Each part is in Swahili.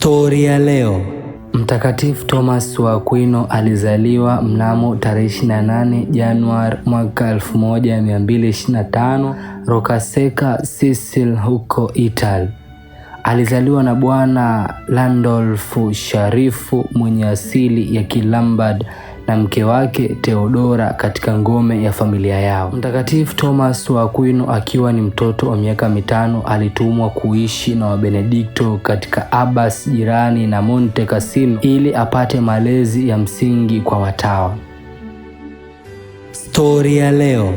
Stori ya leo. Mtakatifu Thomas wa Aquino alizaliwa mnamo tarehe 28 Januari mwaka 1225 Roccasecca, Sicily huko Italy. Alizaliwa na Bwana Landolfo Sharifu mwenye asili ya Kilombard na mke wake Theodora katika ngome ya familia yao. Mtakatifu Thomas wa Aquino akiwa ni mtoto wa miaka 5 alitumwa kuishi na Wabenedikto katika Abbas jirani na Monte Cassino ili apate malezi ya msingi kwa watawa. Stori ya leo.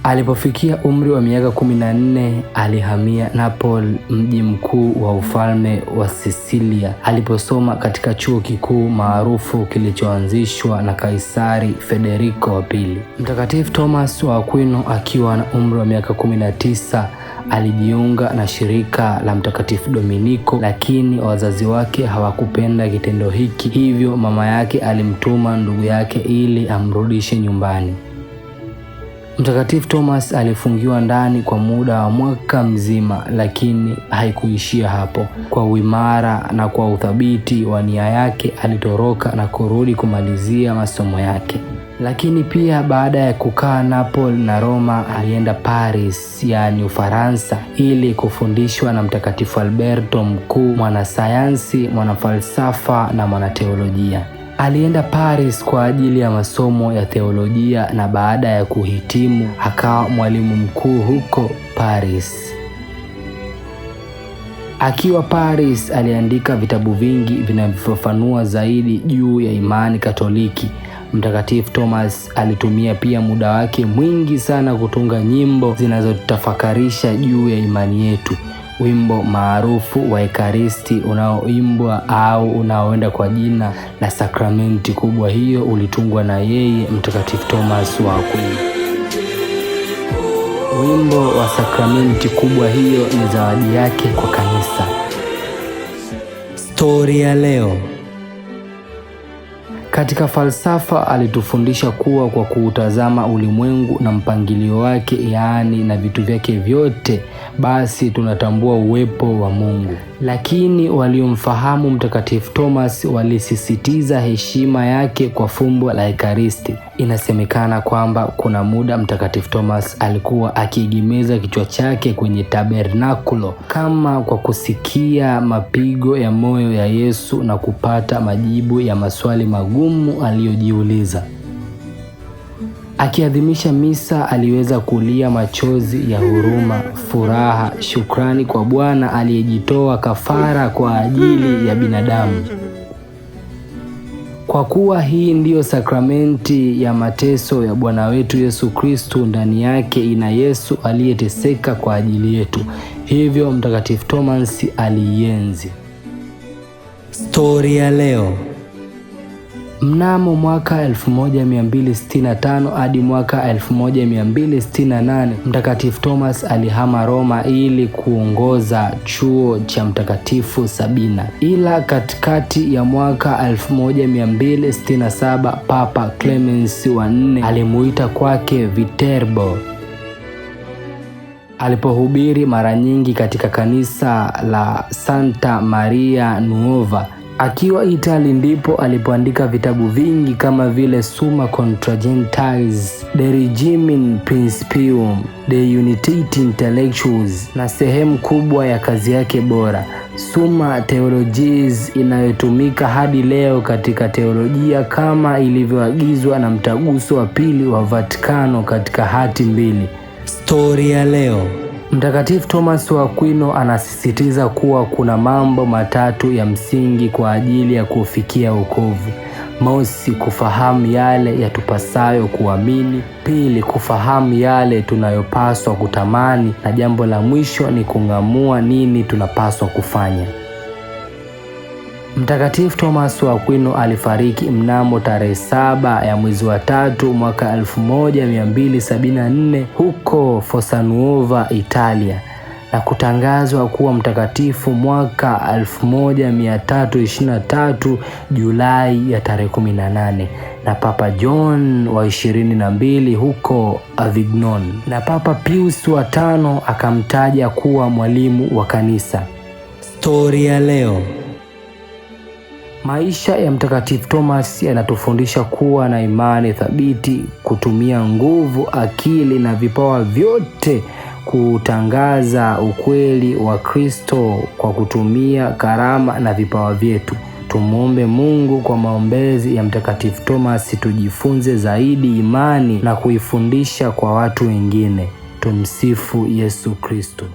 Alipofikia umri wa miaka 14 alihamia Napoli, mji mkuu wa ufalme wa Sisilia, aliposoma katika chuo kikuu maarufu kilichoanzishwa na Kaisari Federico wa pili. Mtakatifu Thomas wa Aquino akiwa na umri wa miaka 19 alijiunga na shirika la Mtakatifu Dominiko, lakini wazazi wake hawakupenda kitendo hiki, hivyo mama yake alimtuma ndugu yake ili amrudishe nyumbani. Mtakatifu Thomas alifungiwa ndani kwa muda wa mwaka mzima, lakini haikuishia hapo. Kwa uimara na kwa uthabiti wa nia yake alitoroka na kurudi kumalizia masomo yake. Lakini pia baada ya kukaa Napoli na Roma alienda Paris, yaani Ufaransa, ili kufundishwa na Mtakatifu Alberto Mkuu, mwanasayansi, mwanafalsafa na mwanateolojia. Alienda Paris kwa ajili ya masomo ya teolojia na baada ya kuhitimu akawa mwalimu mkuu huko Paris. Akiwa Paris aliandika vitabu vingi vinavyofafanua zaidi juu ya imani Katoliki. Mtakatifu Thomas alitumia pia muda wake mwingi sana kutunga nyimbo zinazotafakarisha juu ya imani yetu. Wimbo maarufu wa Ekaristi unaoimbwa au unaoenda kwa jina la sakramenti kubwa hiyo ulitungwa na yeye Mtakatifu Thomas wa Aquino. Wimbo wa sakramenti kubwa hiyo ni zawadi yake kwa kanisa. Stori ya leo. Katika falsafa alitufundisha kuwa kwa kuutazama ulimwengu na mpangilio wake, yaani na vitu vyake vyote, basi tunatambua uwepo wa Mungu. Lakini waliomfahamu Mtakatifu Thomas walisisitiza heshima yake kwa fumbo la Ekaristi. Inasemekana kwamba kuna muda Mtakatifu Thomas alikuwa akiegemeza kichwa chake kwenye tabernakulo kama kwa kusikia mapigo ya moyo ya Yesu na kupata majibu ya maswali magumu aliyojiuliza. Akiadhimisha misa aliweza kulia machozi ya huruma, furaha, shukrani kwa Bwana aliyejitoa kafara kwa ajili ya binadamu. Kwa kuwa hii ndiyo sakramenti ya mateso ya Bwana wetu Yesu Kristo, ndani yake ina Yesu aliyeteseka kwa ajili yetu. Hivyo Mtakatifu Thomas aliienzi. Stori ya leo. Mnamo mwaka 1265 hadi mwaka 1268 Mtakatifu Thomas alihama Roma ili kuongoza chuo cha Mtakatifu Sabina. Ila katikati ya mwaka 1267 Papa Clemens wa 4 alimuita kwake Viterbo. Alipohubiri mara nyingi katika kanisa la Santa Maria Nuova. Akiwa Italy ndipo alipoandika vitabu vingi kama vile Summa contra Gentiles, De Regimen Principium, De Unitate Intellectuals na sehemu kubwa ya kazi yake bora Summa Theologiae, inayotumika hadi leo katika teolojia kama ilivyoagizwa na Mtaguso wa Pili wa Vatikano katika hati mbili. Stori ya leo. Mtakatifu Thomas wa Aquino anasisitiza kuwa kuna mambo matatu ya msingi kwa ajili ya kufikia wokovu. Mosi, kufahamu yale yatupasayo kuamini. Pili, kufahamu yale tunayopaswa kutamani, na jambo la mwisho ni kung'amua nini tunapaswa kufanya. Mtakatifu Thomas wa Aquino alifariki mnamo tarehe 7 ya mwezi wa 3 mwaka 1274 huko Fossa Nuova, Italia, na kutangazwa kuwa mtakatifu mwaka 1323 Julai ya tarehe 18 na Papa John wa 22 huko Avignon, na Papa Pius wa 5 akamtaja kuwa mwalimu wa kanisa. Stori ya leo. Maisha ya Mtakatifu Thomas yanatufundisha kuwa na imani thabiti, kutumia nguvu, akili na vipawa vyote kutangaza ukweli wa Kristo kwa kutumia karama na vipawa vyetu. Tumuombe Mungu kwa maombezi ya Mtakatifu Thomas tujifunze zaidi imani na kuifundisha kwa watu wengine. Tumsifu Yesu Kristo.